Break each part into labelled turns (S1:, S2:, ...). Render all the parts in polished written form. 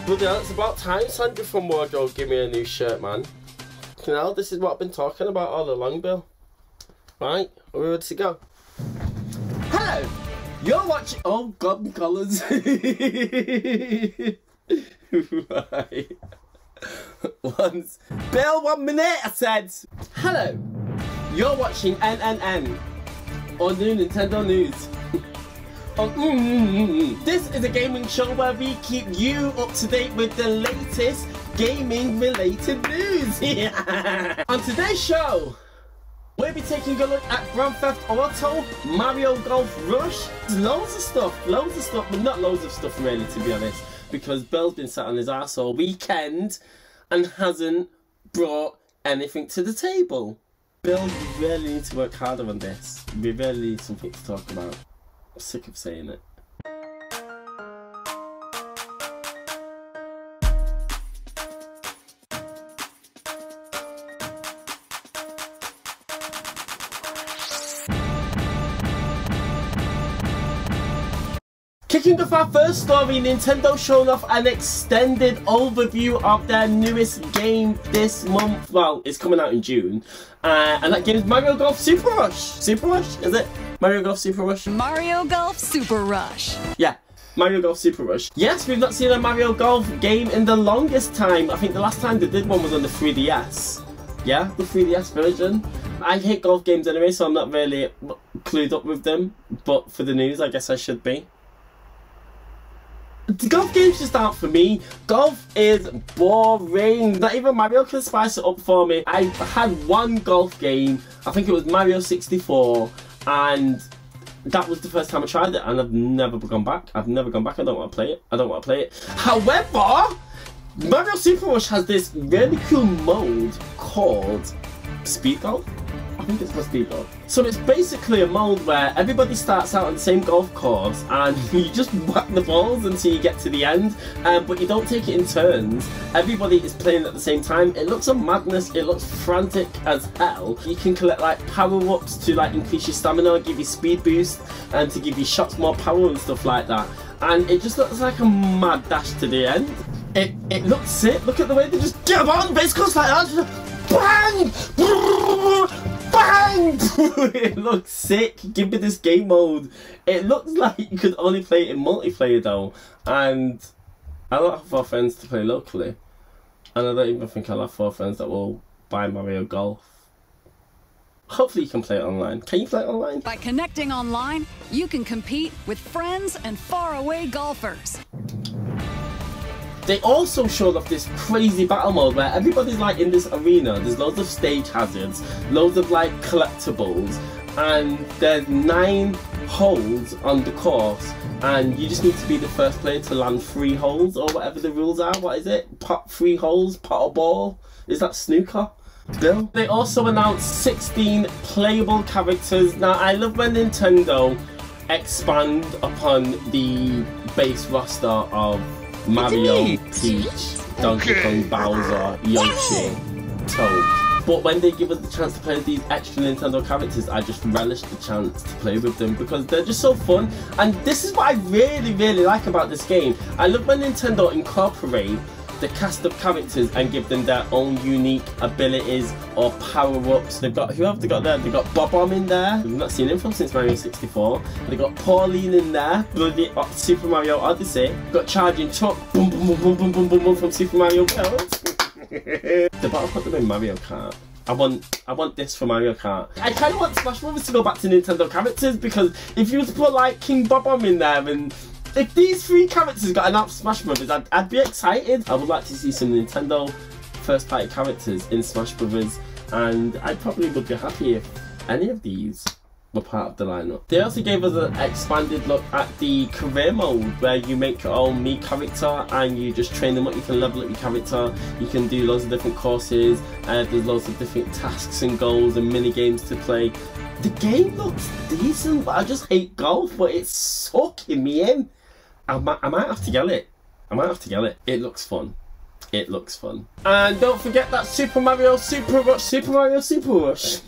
S1: Bloody hell, it's about time Sandra from Wardrobe give me a new shirt, man. You know, this is what I've been talking about all along, Bill. Right, are we ready to go? Hello! You're watching... Oh, God, my colours. Right. Once. Bill, 1 minute, I said. Hello! You're watching NNN. Or New Nintendo News. This is a gaming show where we keep you up to date with the latest gaming related news. On today's show, we'll be taking a look at Grand Theft Auto, Mario Golf Rush. There's loads of stuff, but not loads of stuff really, to be honest, because Bill's been sat on his arse all weekend and hasn't brought anything to the table. Bill, we really need to work harder on this. We really need something to talk about. I'm sick of saying it. Kicking off our first story, Nintendo showed off an extended overview of their newest game this month. Well, it's coming out in June. And that game is Mario Golf Super Rush. Super Rush? Is it? Mario Golf Super Rush?
S2: Mario Golf Super Rush.
S1: Yeah, Mario Golf Super Rush. Yes, we've not seen a Mario Golf game in the longest time. I think the last time they did one was on the 3DS. Yeah, the 3DS version. I hate golf games anyway, so I'm not really clued up with them. But for the news, I guess I should be. The golf games just aren't for me. Golf is boring. Not even Mario can spice it up for me. I had one golf game, I think it was Mario 64, and that was the first time I tried it, and I've never gone back. I don't want to play it. However, Mario Super Rush has this really cool mode called Speed Golf. I think it's called Speed Golf. So it's basically a mode where everybody starts out on the same golf course and you just whack the balls until you get to the end, but you don't take it in turns. Everybody is playing at the same time. It looks a madness, it looks frantic as hell. You can collect like power-ups to like increase your stamina, give you speed boost, and to give your shots more power and stuff like that. And it just looks like a mad dash to the end. It looks sick. Look at the way they just get on base course like that. Bang! Bang! It looks sick. Give me this game mode. It looks like you could only play it in multiplayer though, and I don't have 4 friends to play locally, and I don't even think I'll have 4 friends that will buy Mario Golf. Hopefully you can play it online. Can you play it online?
S2: By connecting online, you can compete with friends and faraway golfers.
S1: They also showed off this crazy battle mode where everybody's like in this arena. There's loads of stage hazards, loads of like collectibles, and there's 9 holes on the course, and you just need to be the first player to land 3 holes or whatever the rules are. What is it? Pot 3 holes, pot or ball? Is that snooker? Bill? They also announced 16 playable characters. Now I love when Nintendo expand upon the base roster of Mario, Peach, Donkey Kong, Bowser, Yoshi, Toad. But when they give us the chance to play these extra Nintendo characters, I just relish the chance to play with them because they're just so fun. And this is what I really like about this game. I love when Nintendo incorporate the cast of characters and give them their own unique abilities or power-ups. They've got, who have they got there? They've got Bob-omb in there. We've not seen him from since Mario 64. They've got Pauline in there, bloody Super Mario Odyssey. Got Charging Truck, boom boom boom boom boom boom boom boom from Super Mario World. They've got to put them in Mario Kart. I want this for Mario Kart. I kind of want Smash Bros to go back to Nintendo characters, because if you were to put like King Bob-omb in there, and if these 3 characters got an app Smash Bros, I'd be excited. I would like to see some Nintendo first party characters in Smash Bros, and I probably would be happy if any of these were part of the lineup. They also gave us an expanded look at the career mode where you make your own Mii character and you just train them up. You can level up your character, you can do loads of different courses, there's loads of different tasks and goals and mini games to play. The game looks decent, but I just hate golf, but it's sucking me in. I might have to get it. It looks fun. And don't forget that Super Mario Super Rush.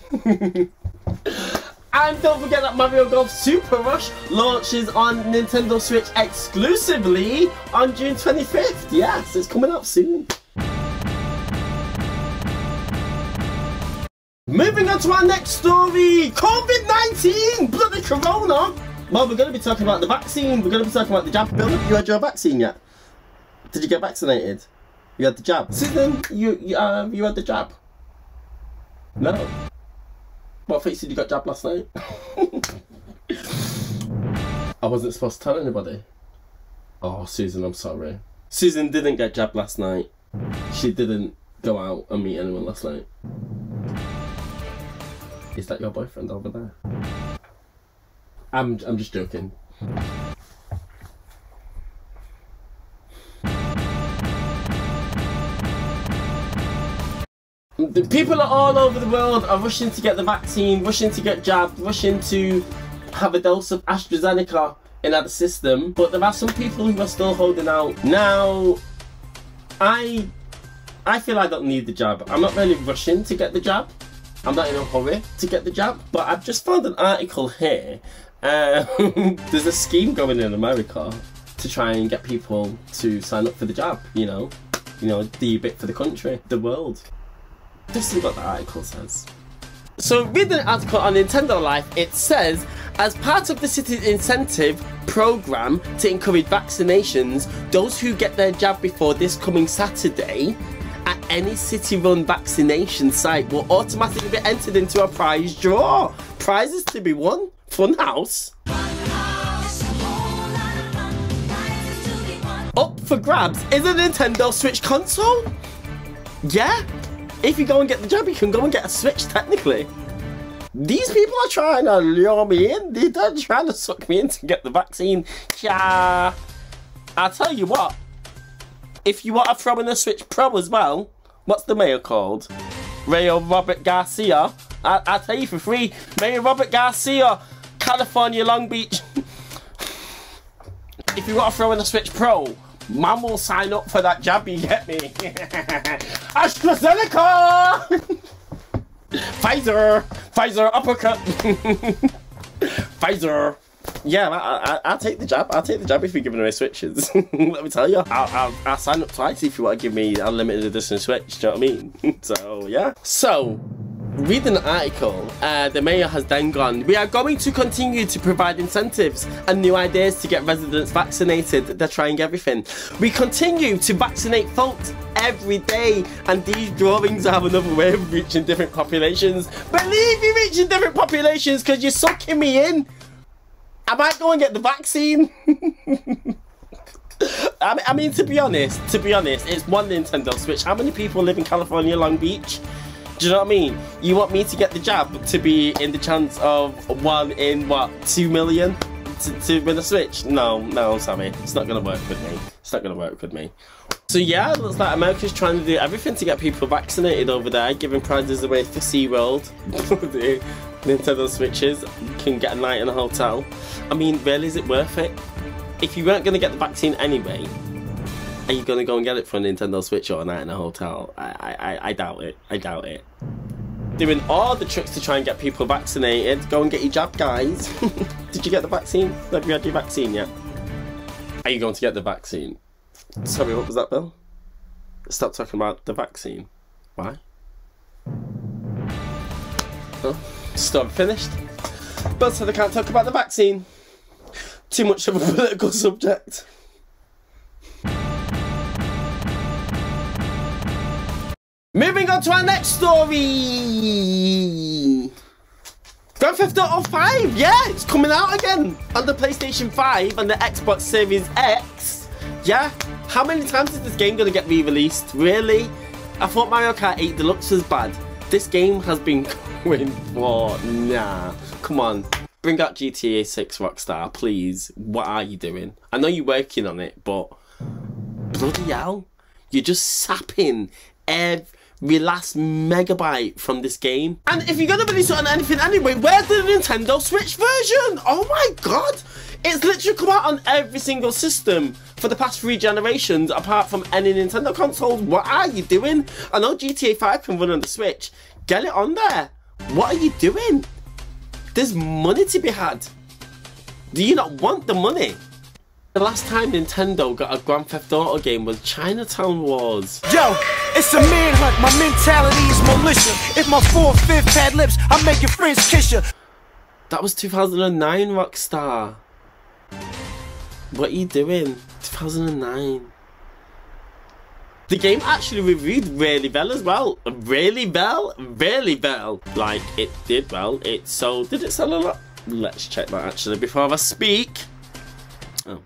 S1: And don't forget that Mario Golf Super Rush launches on Nintendo Switch exclusively on June 25th. Yes, it's coming out soon. Moving on to our next story, COVID-19, bloody corona. Well, we're going to be talking about the vaccine. We're going to be talking about the jab. Bill, have you had your vaccine yet? Did you get vaccinated? You had the jab. Susan, you had the jab? No. What face did you got jabbed last night? I wasn't supposed to tell anybody. Oh, Susan, I'm sorry. Susan didn't get jabbed last night. She didn't go out and meet anyone last night. Is that your boyfriend over there? I'm just joking. The people are all over the world are rushing to get the vaccine, rushing to get jabbed, rushing to have a dose of AstraZeneca in our system. But there are some people who are still holding out. Now, I feel I don't need the jab. I'm not really rushing to get the jab. I'm not in a hurry to get the jab. But I've just found an article here. There's a scheme going in America to try and get people to sign up for the jab. You know, do your bit for the country, the world. This is what the article says. So reading the article on Nintendo Life, it says, as part of the city's incentive program to encourage vaccinations, those who get their jab before this coming Saturday at any city-run vaccination site will automatically be entered into a prize draw. Prizes to be won? Funhouse? Up for grabs is a Nintendo Switch console? Yeah? If you go and get the jab, you can go and get a Switch, technically. These people are trying to lure me in. They're trying to suck me in to get the vaccine. Yeah. I'll tell you what. If you want to throw in a Switch Pro as well, what's the mayor called? Mayor Robert Garcia. I'll tell you for free. Mayor Robert Garcia, California, Long Beach. If you want to throw in a Switch Pro, man will sign up for that jab, you get me? AstraZeneca! Pfizer, uppercut. Pfizer. Yeah, I'll take the jab. I'll take the jab if you're giving away Switches. Let me tell you. I'll sign up twice if you want to give me a limited edition Switch, do you know what I mean? So, yeah. So, reading the article, the mayor has then gone, we are going to continue to provide incentives and new ideas to get residents vaccinated. They're trying everything. We continue to vaccinate folks every day, and these drawings have another way of reaching different populations. Believe you're reaching different populations because you're sucking me in. I might go and get the vaccine. I mean, to be honest, it's one Nintendo Switch. How many people live in California, Long Beach? Do you know what I mean? You want me to get the jab to be in the chance of 1 in, what, 2 million to win a Switch? No, Sammy. It's not going to work with me. It's not going to work with me. So yeah, it looks like America's trying to do everything to get people vaccinated over there, giving prizes away for SeaWorld. The Nintendo Switches. You can get a night in a hotel. I mean, really, is it worth it? If you weren't going to get the vaccine anyway, are you going to go and get it for a Nintendo Switch or a night in a hotel? I doubt it. I doubt it. Doing all the tricks to try and get people vaccinated. Go and get your jab, guys. Did you get the vaccine? Have you had your vaccine yet? Are you going to get the vaccine? Sorry, what was that, Bill? Stop talking about the vaccine. Why? Oh, story finished. Bill said I can't talk about the vaccine. Too much of a political subject. Moving on to our next story. Grand Theft Auto 5, yeah, it's coming out again on the PlayStation 5 and the Xbox Series X. Yeah, how many times is this game going to get re-released? Really? I thought Mario Kart 8 Deluxe was bad. This game has been going for... Nah, come on. Bring out GTA 6 Rockstar, please. What are you doing? I know you're working on it, but... Bloody hell. You're just sapping every last megabyte from this game. And if you're going to release it on anything anyway, where's the Nintendo Switch version? Oh my god. It's literally come out on every single system for the past 3 generations, apart from any Nintendo consoles. What are you doing? I know GTA 5 can run on the Switch. Get it on there. What are you doing? There's money to be had. Do you not want the money? The last time Nintendo got a Grand Theft Auto game was Chinatown Wars.
S3: Yo, it's a manhunt. My mentality is militia. If my 4th, 5th had lips, I make your friends kiss you.
S1: That was 2009, Rockstar. What are you doing? 2009. The game actually reviewed really well as well. Really well? Really well. Like, it did well. Did it sell a lot? Let's check that actually before I speak. Oh.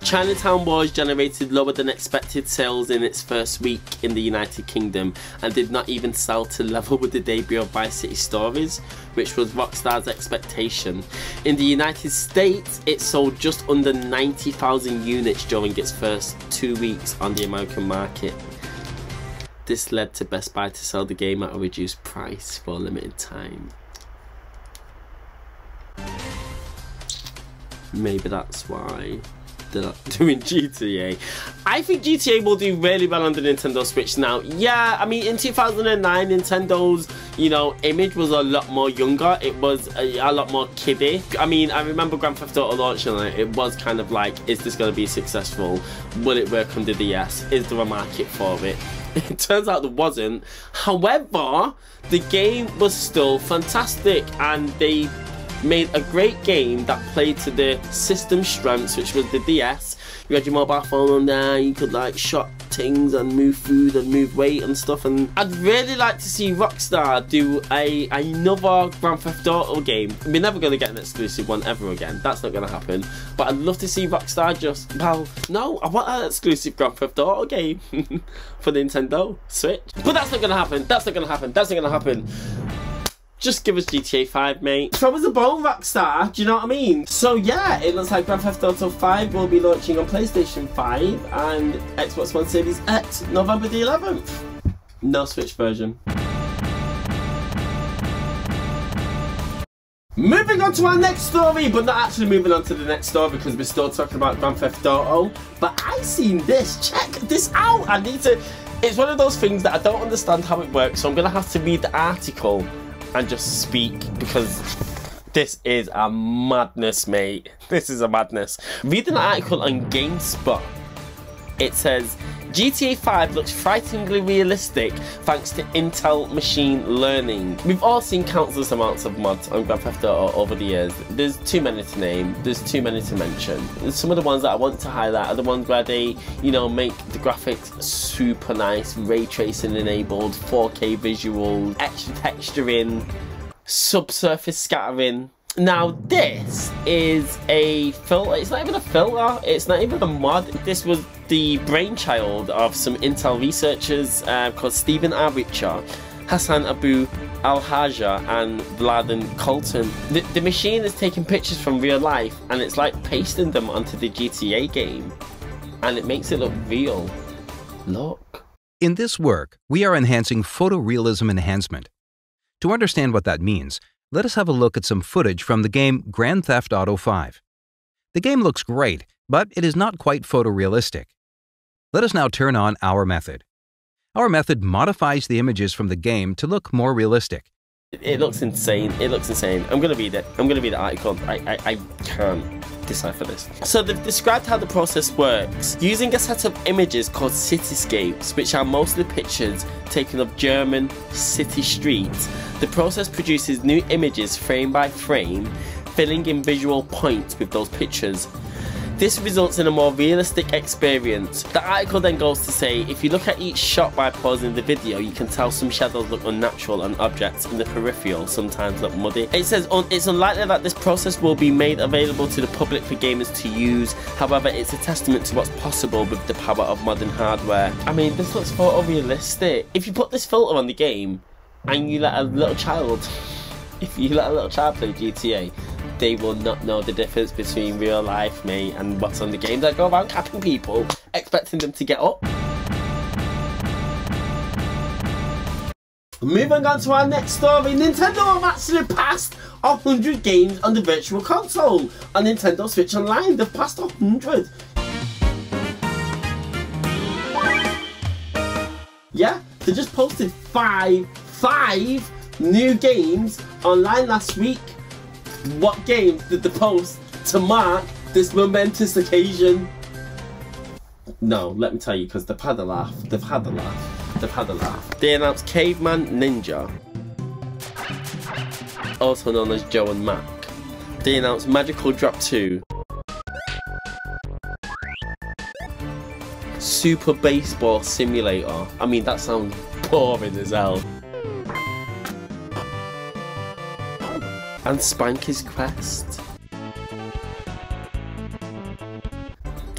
S1: Chinatown Wars generated lower than expected sales in its first week in the United Kingdom and did not even sell to level with the debut of Vice City Stories, which was Rockstar's expectation. In the United States, it sold just under 90,000 units during its first 2 weeks on the American market. This led to Best Buy to sell the game at a reduced price for a limited time. Maybe that's why they're not doing GTA. I think GTA will do really well on the Nintendo Switch now. Yeah, I mean, in 2009, Nintendo's, you know, image was a lot more younger. It was a lot more kiddie. I mean, I remember Grand Theft Auto launching on it. It was kind of like, is this going to be successful? Will it work on the DS? Is there a market for it? It turns out there wasn't. However, the game was still fantastic, and they made a great game that played to the system strengths, which was the DS. You had your mobile phone on there, you could like shot things and move food and move weight and stuff, and I'd really like to see Rockstar do another Grand Theft Auto game. We're never going to get an exclusive one ever again, that's not going to happen, but I'd love to see Rockstar just, well, no, I want an exclusive Grand Theft Auto game for Nintendo Switch. But that's not going to happen, that's not going to happen, that's not going to happen. Just give us GTA 5, mate. Throw us a bone, Rockstar, do you know what I mean? So yeah, it looks like Grand Theft Auto 5 will be launching on PlayStation 5 and Xbox One Series X November the 11th. No Switch version. Moving on to our next story, but not actually moving on to the next story because we're still talking about Grand Theft Auto. But I seen this, check this out. I need to, it's one of those things that I don't understand how it works, so I'm gonna have to read the article and just speak because this is a madness, mate. This is a madness. Reading an article on GameSpot, it says GTA 5 looks frighteningly realistic thanks to Intel machine learning. We've all seen countless amounts of mods on Grand Theft Auto over the years. There's too many to name, there's too many to mention. Some of the ones that I want to highlight are the ones where they, you know, make the graphics super nice, ray tracing enabled, 4K visuals, extra texturing, subsurface scattering. Now this is a filter, it's not even a filter, it's not even a mod. This was the brainchild of some Intel researchers called Stephen R. Richer, Hassan Abu Al-Haja and Vladan Colton. The machine is taking pictures from real life and it's like pasting them onto the GTA game and it makes it look real. Look.
S4: In this work, we are enhancing photorealism enhancement. To understand what that means, let us have a look at some footage from the game Grand Theft Auto 5. The game looks great, but it is not quite photorealistic. Let us now turn on our method. Our method modifies the images from the game to look more realistic.
S1: It looks insane. It looks insane. I'm going to read it. I'm going to read the article. I can't decipher this. So they've described how the process works. Using a set of images called cityscapes, which are mostly pictures taken of German city streets, the process produces new images frame by frame, filling in visual points with those pictures. This results in a more realistic experience. The article then goes to say, if you look at each shot by pausing the video, you can tell some shadows look unnatural and objects in the peripheral sometimes look muddy. It says it's unlikely that this process will be made available to the public for gamers to use. However, it's a testament to what's possible with the power of modern hardware. I mean, this looks photorealistic. If you put this filter on the game and you let a little child, if you let a little child play GTA, they will not know the difference between real life, mate, and what's on the game. They go around capping people, expecting them to get up. Moving on to our next story, Nintendo have actually passed 100 games on the Virtual Console. On Nintendo Switch Online, they've passed 100. Yeah, they just posted five new games online last week. What games did they post to mark this momentous occasion? No, let me tell you, because they've had a laugh. They've had a laugh. They've had a laugh. They announced Caveman Ninja, also known as Joe and Mac. They announced Magical Drop 2, Super Baseball Simulator. I mean, that sounds boring as hell. And Spanky's Quest.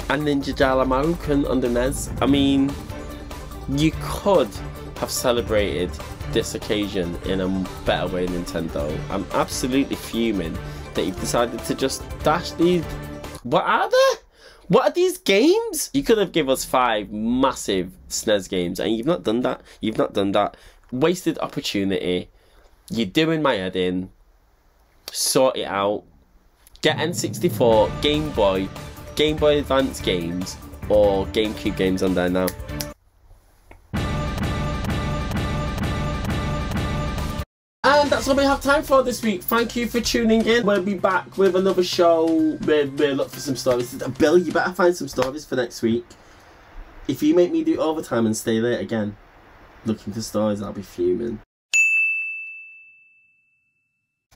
S1: And Ninja Jala Marukan on the NES. I mean, you could have celebrated this occasion in a better way, Nintendo. I'm absolutely fuming that you've decided to just dash these. What are they? What are these games? You could have given us 5 massive SNES games, and you've not done that. You've not done that. Wasted opportunity. You're doing my head in. Sort it out. Get N64, Game Boy Advance games, or GameCube games on there now. And that's all we have time for this week. Thank you for tuning in. We'll be back with another show. We'll look for some stories. Bill, you better find some stories for next week. If you make me do overtime and stay late again, looking for stories, I'll be fuming.